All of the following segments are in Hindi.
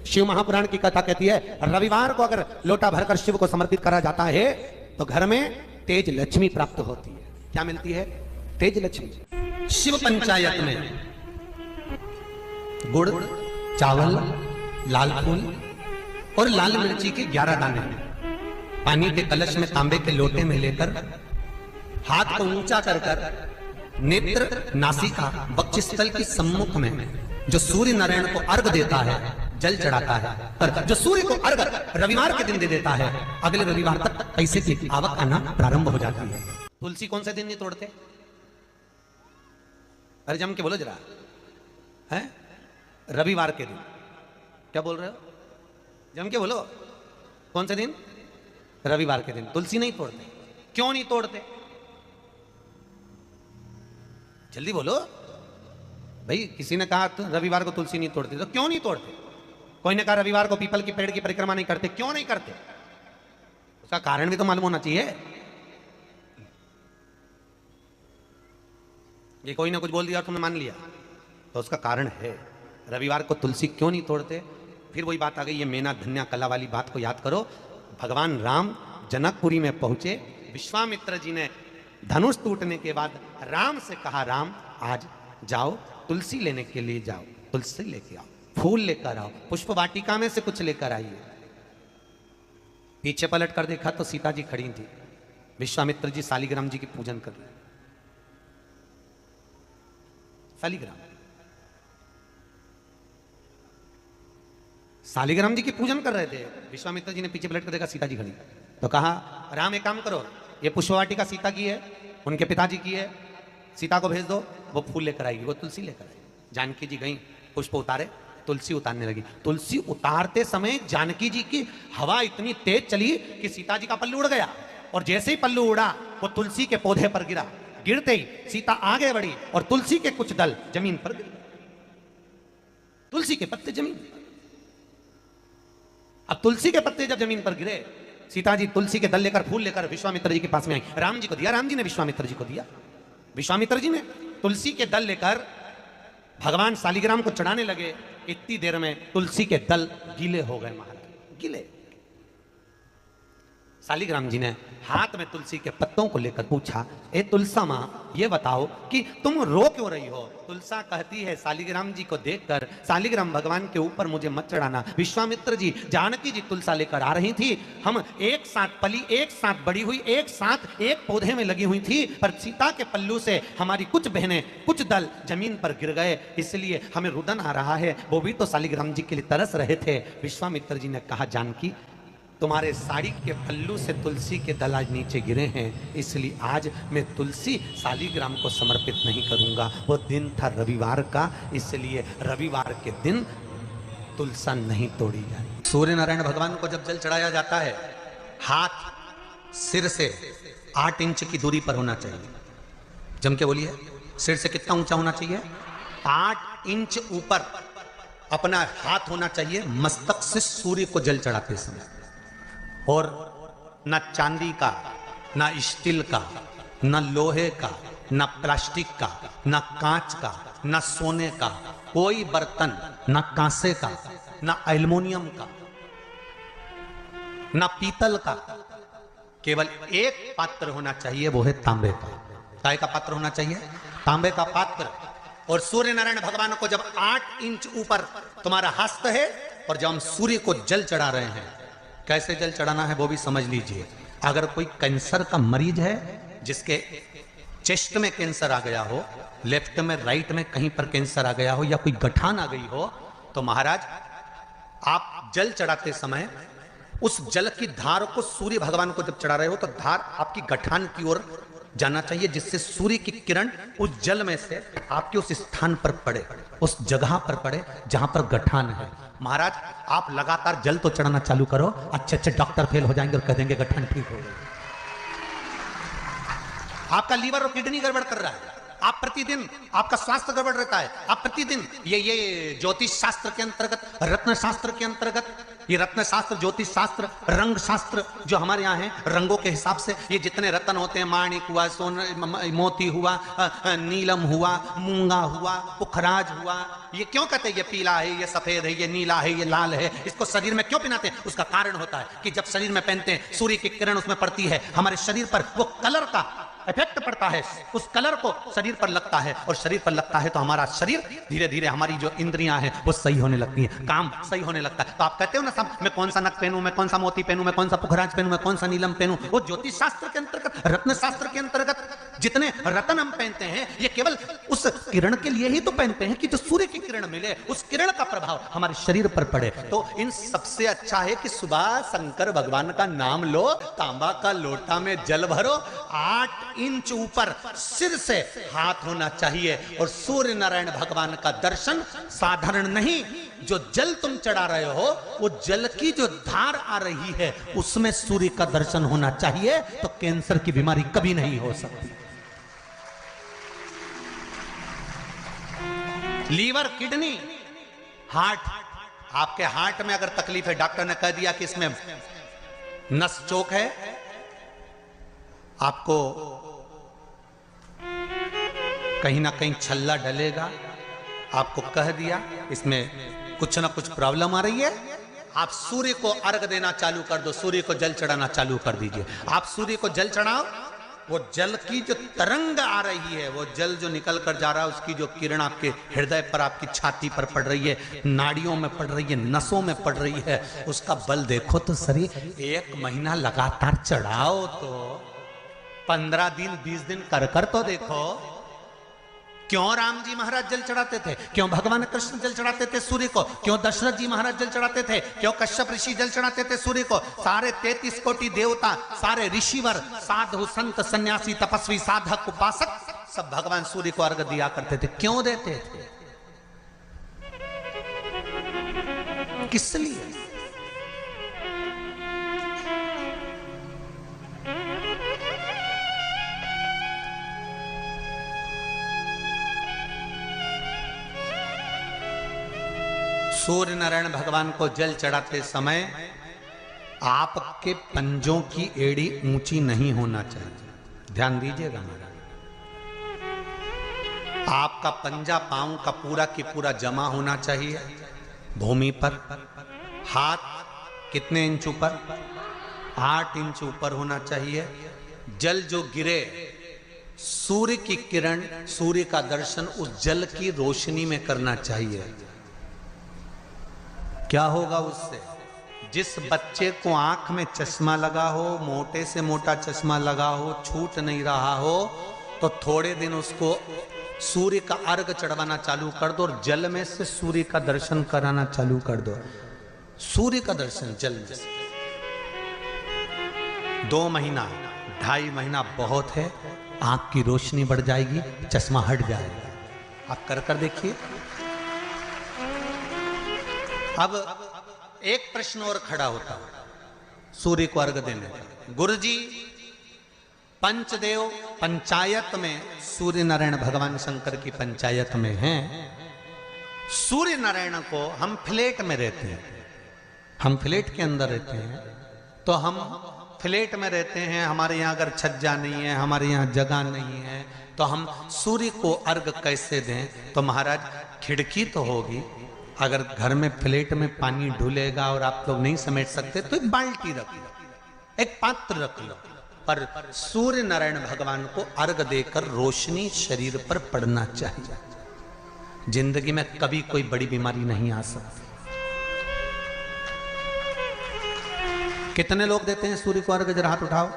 शिव महापुराण की कथा कहती है रविवार को अगर लोटा भरकर शिव को समर्पित करा जाता है तो घर में तेज लक्ष्मी प्राप्त होती है। क्या मिलती है? तेज लक्ष्मी। शिव पंचायत में गुड़, चावल, लाल फूल और लाल मिर्ची के 11 दाने पानी के कलश में तांबे के लोटे में लेकर हाथ को ऊंचा कर कर नेत्र, नासिका, वक्षस्थल के सम्मुख में जो सूर्य नारायण को अर्घ देता है, जल चढ़ाता है, और जो सूर्य को अर्घ रविवार के दिन दे देता है, अगले रविवार तक पैसे की आवक आना प्रारंभ हो जाती है। तुलसी कौन से दिन नहीं तोड़ते? अरे जम के बोलो जरा, है रविवार के दिन। क्या बोल रहे हो? जम के बोलो, कौन से दिन? रविवार के दिन तुलसी नहीं तोड़ते। क्यों नहीं तोड़ते? जल्दी बोलो भाई। किसी ने कहा तो रविवार को तुलसी नहीं तोड़ते, तो क्यों नहीं तोड़ते? कोई ने कहा रविवार को पीपल की पेड़ की परिक्रमा नहीं करते, क्यों नहीं करते? उसका कारण भी तो मालूम होना चाहिए। ये कोई ना कुछ बोल दिया और तुमने मान लिया, तो उसका कारण है। रविवार को तुलसी क्यों नहीं तोड़ते? फिर वही बात आ गई, ये मेना धन्या कला वाली बात को याद करो। भगवान राम जनकपुरी में पहुंचे, विश्वामित्र जी ने धनुष टूटने के बाद राम से कहा, राम आज जाओ तुलसी लेने के लिए जाओ, तुलसी लेके आओ, फूल लेकर आओ, पुष्प वाटिका में से कुछ लेकर आइए। पीछे पलट कर देखा तो सीता जी खड़ी थी, विश्वामित्र जी शालिग्राम जी की पूजन कर रहे। शालिग्राम जी की पूजन कर रहे थे। विश्वामित्र जी ने पीछे पलट कर देखा, सीता जी खड़ी, तो कहा राम एक काम करो, ये पुष्प वाटिका सीता की है, उनके पिताजी की है, सीता को भेज दो, वो फूल लेकर आएगी, वो तुलसी लेकर आएगी। जानकी जी गई, पुष्प उतारे, तुलसी उतारने लगी। तुलसी उतारते समय जानकी जी की हवा इतनी तेज चली कि सीता जी का पल्लू उड़ गया, और जैसे ही पल्लू उड़ा वो तुलसी के पौधे पर गिरा। गिरते ही सीता आगे बढ़ी और तुलसी के कुछ दल जमीन पर गिरे, तुलसी के पत्ते जमीन। अब तुलसी के पत्ते जब जमीन पर गिरे, सीता जी तुलसी के दल लेकर, फूल लेकर विश्वामित्र जी के पास में आई, राम जी को दिया, राम जी ने विश्वामित्र जी को दिया। विश्वामित्र जी ने तुलसी के दल लेकर भगवान शालिग्राम को चढ़ाने लगे। इतनी देर में तुलसी के दल गीले हो गए, महाराज गीले। शालिग्राम जी ने हाथ में तुलसी के पत्तों को लेकर पूछा, ए तुलसा माँ ये बताओ कि तुम रो क्यों रही हो? तुलसा कहती है, शालिग्राम जी को देखकर, शालिग्राम भगवान के ऊपर मुझे मत चढ़ाना। विश्वामित्र जी, जानकी जी तुलसा लेकर आ रही थी, हम एक साथ पली, एक साथ बड़ी हुई, एक साथ एक पौधे में लगी हुई थी, पर सीता के पल्लू से हमारी कुछ बहनें, कुछ दल जमीन पर गिर गए, इसलिए हमें रुदन आ रहा है। वो भी तो शालिग्राम जी के लिए तरस रहे थे। विश्वामित्र जी ने कहा, जानकी तुम्हारे साड़ी के पल्लू से तुलसी के दल आज नीचे गिरे हैं, इसलिए आज मैं तुलसी शालिग्राम को समर्पित नहीं करूंगा। वो दिन था रविवार का, इसलिए रविवार के दिन तुलसा नहीं तोड़ी जाए। सूर्य नारायण भगवान को जब जल चढ़ाया जाता है, हाथ सिर से 8 इंच की दूरी पर होना चाहिए। जम के बोलिए, सिर से कितना ऊंचा होना चाहिए? 8 इंच ऊपर अपना हाथ होना चाहिए मस्तक से सूर्य को जल चढ़ाते समय। और न चांदी का, न स्टील का, न लोहे का, न प्लास्टिक का, न कांच का, न सोने का कोई बर्तन, न कांसे का, न एल्युमिनियम का, न पीतल का, केवल एक पात्र होना चाहिए, वो है तांबे का। काय का पात्र होना चाहिए? तांबे का पात्र। और सूर्य नारायण भगवान को जब 8 इंच ऊपर तुम्हारा हस्त है, और जब हम सूर्य को जल चढ़ा रहे हैं, कैसे जल चढ़ाना है वो भी समझ लीजिए। अगर कोई कैंसर का मरीज है, जिसके चेस्ट में कैंसर आ गया हो, लेफ्ट में, राइट में कहीं पर कैंसर आ गया हो, या कोई गठान आ गई हो, तो महाराज आप जल चढ़ाते समय उस जल की धार को सूर्य भगवान को जब चढ़ा रहे हो, तो धार आपकी गठान की ओर जाना चाहिए, जिससे सूर्य की किरण उस जल में से आपके उस स्थान पर पड़े, उस जगह पर पड़े जहां पर गठान है। महाराज आप लगातार जल तो चढ़ाना चालू करो, अच्छे अच्छे डॉक्टर फेल हो जाएंगे और कह देंगे गठन ठीक हो गई। आपका लीवर और किडनी गड़बड़ कर रहा है, आप प्रतिदिन, आपका स्वास्थ्य गड़बड़ रहता है, आप प्रतिदिन ये ज्योतिष शास्त्र के अंतर्गत, रत्न शास्त्र के अंतर्गत ये रत्न शास्त्र, ज्योतिष शास्त्र, रंग शास्त्र जो हमारे यहाँ है, रंगों के हिसाब से ये जितने रत्न होते हैं, माणिक हुआ, मोती हुआ, नीलम हुआ, मूंगा हुआ, पुखराज हुआ, ये क्यों कहते हैं ये पीला है, ये सफेद है, ये नीला है, ये लाल है, इसको शरीर में क्यों पहनाते हैं? उसका कारण होता है कि जब शरीर में पहनते हैं, सूर्य की किरण उसमें पड़ती है, हमारे शरीर पर वो कलर का इफेक्ट पड़ता है, उस कलर को शरीर पर लगता है, और शरीर पर लगता है तो हमारा शरीर धीरे धीरे, हमारी जो इंद्रियां हैं वो सही होने लगती हैं, काम सही होने लगता है। तो आप कहते हो ना सब, मैं कौन सा नक पहनूं, मैं कौन सा मोती पहनूं, मैं कौन सा पुखराज पहनूं, मैं कौन सा नीलम पहनूं, वो ज्योतिष शास्त्र के अंतर्गत, रत्न शास्त्र के अंतर्गत जितने रत्न हम पहनते हैं, ये केवल उस किरण के लिए ही तो पहनते हैं कि जो सूर्य की किरण मिले, उस किरण का प्रभाव हमारे शरीर पर पड़े। तो इन सबसे अच्छा है कि सुबह शंकर भगवान का नाम लो, तांबा का लोटा में जल भरो, 8 इंच ऊपर सिर से हाथ होना चाहिए, और सूर्य नारायण भगवान का दर्शन साधारण नहीं, जो जल तुम चढ़ा रहे हो, वो जल की जो धार आ रही है उसमें सूर्य का दर्शन होना चाहिए, तो कैंसर की बीमारी कभी नहीं हो सकती। लीवर, किडनी, हार्ट, आपके हार्ट में अगर तकलीफ है, डॉक्टर ने कह दिया कि इसमें नस चोक है, आपको कहीं ना कहीं छल्ला डलेगा, आपको कह दिया इसमें कुछ ना कुछ प्रॉब्लम आ रही है, आप सूर्य को अर्घ देना चालू कर दो, सूर्य को जल चढ़ाना चालू कर दीजिए। आप सूर्य को जल चढ़ाओ, वो जल की जो तरंग आ रही है, वो जल जो निकल कर जा रहा है, उसकी जो किरण आपके हृदय पर, आपकी छाती पर पड़ रही है, नाड़ियों में पड़ रही है, नसों में पड़ रही है, उसका बल देखो तो सही। 1 महीना लगातार चढ़ाओ, तो 15 दिन 20 दिन कर तो देखो। क्यों राम जी महाराज जल चढ़ाते थे, क्यों भगवान कृष्ण जल चढ़ाते थे सूर्य को, क्यों दशरथ जी महाराज जल चढ़ाते थे, क्यों कश्यप ऋषि जल चढ़ाते थे सूर्य को, सारे 33 कोटि देवता, सारे ऋषिवर, साधु संत सन्यासी तपस्वी साधक उपासक सब भगवान सूर्य को अर्घ दिया करते थे। क्यों देते थे, किस लिए? सूर्य नारायण भगवान को जल चढ़ाते समय आपके पंजों की एड़ी ऊंची नहीं होना चाहिए, ध्यान दीजिएगा महाराज। आपका पंजा पांव का पूरा की पूरा जमा होना चाहिए भूमि पर। हाथ कितने इंच ऊपर? 8 इंच ऊपर होना चाहिए। जल जो गिरे, सूर्य की किरण, सूर्य का दर्शन उस जल की रोशनी में करना चाहिए। क्या होगा उससे? जिस बच्चे को आंख में चश्मा लगा हो, मोटे से मोटा चश्मा लगा हो, छूट नहीं रहा हो, तो थोड़े दिन उसको सूर्य का अर्घ चढ़वाना चालू कर दो और जल में से सूर्य का दर्शन कराना चालू कर दो। सूर्य का दर्शन जल में से 2 महीना 2.5 महीना बहुत है, आंख की रोशनी बढ़ जाएगी, चश्मा हट जाएगा। आप कर देखिए। अब एक प्रश्न और खड़ा होता है सूर्य को अर्घ देने का। गुरुजी, पंचदेव पंचायत में सूर्य नारायण भगवान शंकर की पंचायत में हैं। सूर्य नारायण को हम फ्लैट में रहते हैं, हम फ्लैट के अंदर रहते हैं, तो हम फ्लैट में रहते हैं, हमारे यहाँ अगर छज्जा नहीं है, हमारे यहाँ जगह नहीं है, तो हम सूर्य को अर्घ कैसे दें? तो महाराज खिड़की तो होगी, अगर घर में फ्लैट में पानी ढुलेगा और आप लोग नहीं समेट सकते तो एक बाल्टी रख लो, एक पात्र रख लो, पर सूर्य नारायण भगवान को अर्घ देकर रोशनी शरीर पर पड़ना चाहिए। जिंदगी में कभी कोई बड़ी बीमारी नहीं आ सकती। कितने लोग देते हैं सूर्य को अर्घ? जरा हाथ उठाओ।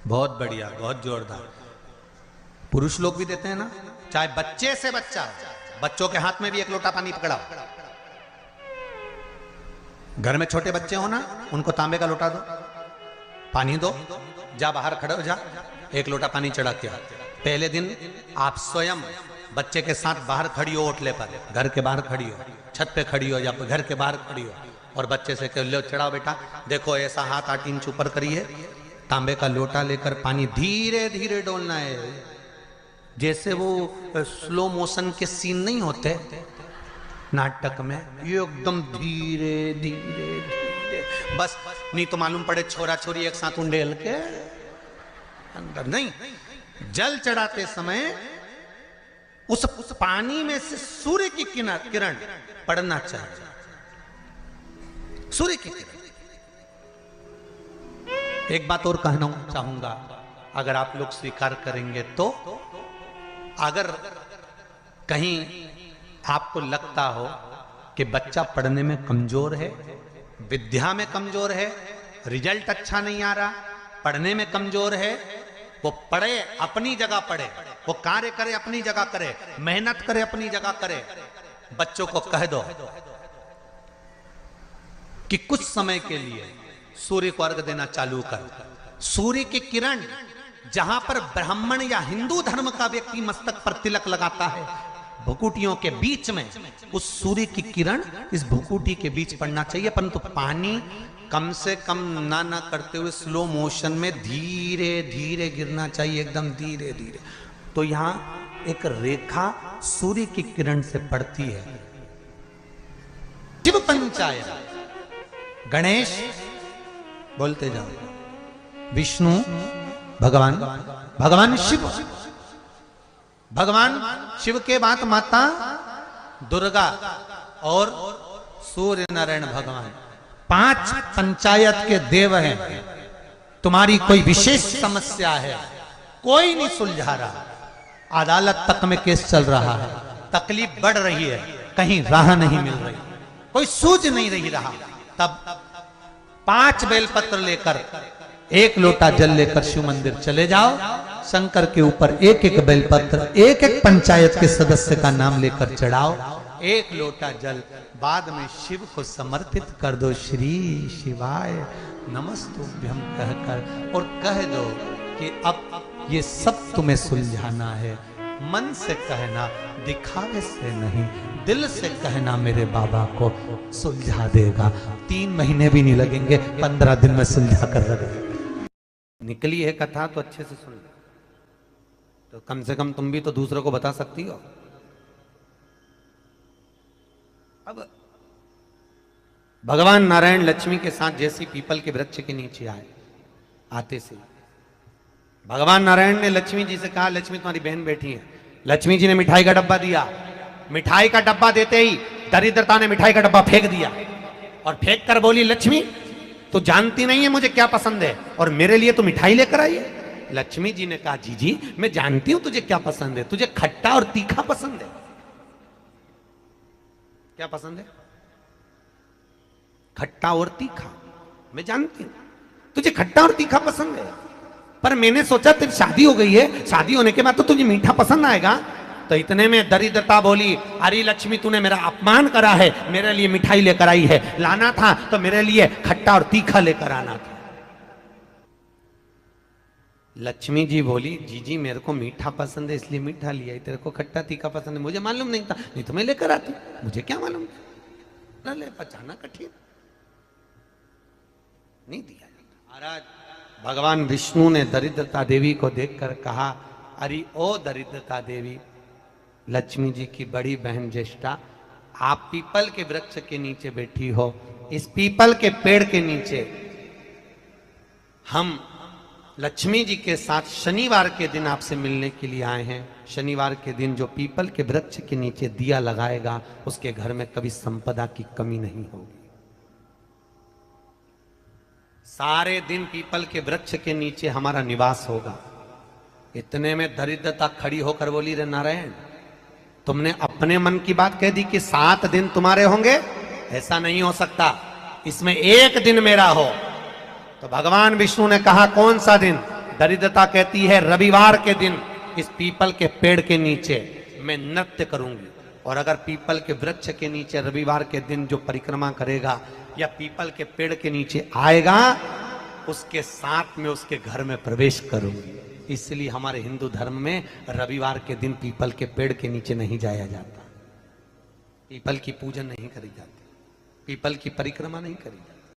बहुत बढ़िया, बहुत जोरदार। पुरुष लोग भी देते हैं ना, चाहे बच्चे से बच्चा, बच्चों के हाथ में भी 1 लोटा पानी पकड़ाओ। घर में छोटे बच्चे हो ना, उनको तांबे का लोटा दो, पानी दो, जा बाहर खड़े हो जा, 1 लोटा पानी चढ़ा के आ। पहले दिन आप स्वयं बच्चे के साथ बाहर खड़ी हो, ओटले पर, घर के बाहर खड़ी हो, छत पे खड़ी हो या घर के बाहर खड़ी हो, और बच्चे से कह लो चढ़ाओ बेटा, देखो ऐसा हाथ 8 इंच ऊपर करिए, तांबे का लोटा लेकर पानी धीरे धीरे डोलना है, जैसे वो स्लो मोशन के सीन नहीं होते, नाटक में एकदम धीरे धीरे धीरे, बस नहीं तो मालूम पड़े छोरा छोरी एक साथ उंडेल के अंदर नहीं। जल चढ़ाते समय उस पानी में से सूर्य की किरण पड़ना चाहिए, सूर्य की किरण। एक बात और कहना चाहूंगा, अगर आप लोग स्वीकार करेंगे तो, अगर कहीं आपको लगता हो कि बच्चा पढ़ने में कमजोर है, विद्या में कमजोर है, रिजल्ट अच्छा नहीं आ रहा, पढ़ने में कमजोर है, वो पढ़े अपनी जगह पढ़े, वो कार्य करे अपनी जगह करे, मेहनत करे अपनी जगह करे। बच्चों को कह दो कि कुछ समय के लिए सूर्य को अर्घ देना चालू कर। सूर्य की किरण जहां पर ब्राह्मण या हिंदू धर्म का व्यक्ति मस्तक पर तिलक लगाता है, भुकुटियों के बीच में उस सूर्य की किरण इस भुकुटी के बीच पड़ना चाहिए, परंतु पानी कम से कम ना करते हुए स्लो मोशन में धीरे धीरे गिरना चाहिए, एकदम धीरे धीरे। तो यहां एक रेखा सूर्य की किरण से पड़ती है। शिव पंचायत, गणेश बोलते जाओ, विष्णु भगवान शिव, भगवान शिव के बाद माता दुर्गा और सूर्य नारायण भगवान, 5 पंचायत के देव हैं। तुम्हारी कोई विशेष समस्या है, कोई नहीं सुलझा रहा, अदालत तक में केस चल रहा है, तकलीफ बढ़ रही है, कहीं राह नहीं मिल रही, कोई सूझ नहीं रही रहा, तब 5 बेलपत्र लेकर 1 लोटा जल लेकर शिव मंदिर चले जाओ, शंकर के ऊपर 1-1 बेलपत्र 1-1 पंचायत के सदस्य का नाम लेकर चढ़ाओ, 1 लोटा जल बाद में शिव को समर्पित कर दो, श्री शिवाय नमस्तुभ्यं कहकर, और कह दो कि अब ये सब तुम्हें सुलझाना है। मन से कहना, दिखावे से नहीं, दिल से कहना, मेरे बाबा को सुलझा देगा। 3 महीने भी नहीं लगेंगे, 15 दिन में सुलझा कर रख देगा। निकली है कथा तो अच्छे से सुन लो, तो कम से कम तुम भी तो दूसरों को बता सकती हो। अब भगवान नारायण लक्ष्मी के साथ जैसी पीपल के वृक्ष के नीचे आए, आते से भगवान नारायण ने लक्ष्मी जी से कहा, लक्ष्मी तुम्हारी बहन बैठी है। लक्ष्मी जी ने मिठाई का डब्बा दिया, मिठाई का डब्बा देते ही दरिद्रता ने मिठाई का डब्बा फेंक दिया और फेंक कर बोली, लक्ष्मी तू जानती नहीं है मुझे क्या पसंद है और मेरे लिए तो मिठाई लेकर आई है। लक्ष्मी जी ने कहा, जी मैं जानती हूं तुझे क्या पसंद है, तुझे खट्टा और तीखा पसंद है। क्या पसंद है? खट्टा और तीखा। मैं जानती हूं तुझे खट्टा और तीखा पसंद है, पर मैंने सोचा तेरी शादी हो गई है, शादी होने के बाद तो तुझे मीठा पसंद आएगा। तो इतने में दरिद्रता बोली, अरे लक्ष्मी तूने मेरा अपमान करा है, मेरे लिए मिठाई लेकर आई है, लाना था तो मेरे लिए खट्टा और तीखा लेकर आना था। लक्ष्मी जी बोली, जी मेरे को मीठा पसंद है इसलिए मीठा लिया, तेरे को खट्टा तीखा पसंद है मुझे मालूम नहीं था, नहीं तो मैं लेकर आती, मुझे क्या मालूम था, ले पचाना कठिन नहीं दिया। महाराज भगवान विष्णु ने दरिद्रता देवी को देखकर कहा, अरे ओ दरिद्रता देवी, लक्ष्मी जी की बड़ी बहन ज्येष्ठा, आप पीपल के वृक्ष के नीचे बैठी हो, इस पीपल के पेड़ के नीचे हम लक्ष्मी जी के साथ शनिवार के दिन आपसे मिलने के लिए आए हैं। शनिवार के दिन जो पीपल के वृक्ष के नीचे दिया लगाएगा उसके घर में कभी संपदा की कमी नहीं होगी। सारे दिन पीपल के वृक्ष के नीचे हमारा निवास होगा। इतने में दरिद्रता खड़ी होकर बोली, रे नारायण तुमने अपने मन की बात कह दी कि 7 दिन तुम्हारे होंगे, ऐसा नहीं हो सकता, इसमें 1 दिन मेरा हो। तो भगवान विष्णु ने कहा, कौन सा दिन? दरिद्रता कहती है, रविवार के दिन इस पीपल के पेड़ के नीचे मैं नृत्य करूंगी, और अगर पीपल के वृक्ष के नीचे रविवार के दिन जो परिक्रमा करेगा या पीपल के पेड़ के नीचे आएगा, उसके साथ में उसके घर में प्रवेश करूंगी। इसलिए हमारे हिंदू धर्म में रविवार के दिन पीपल के पेड़ के नीचे नहीं जाया जाता, पीपल की पूजन नहीं करी जाती, पीपल की परिक्रमा नहीं करी जाती।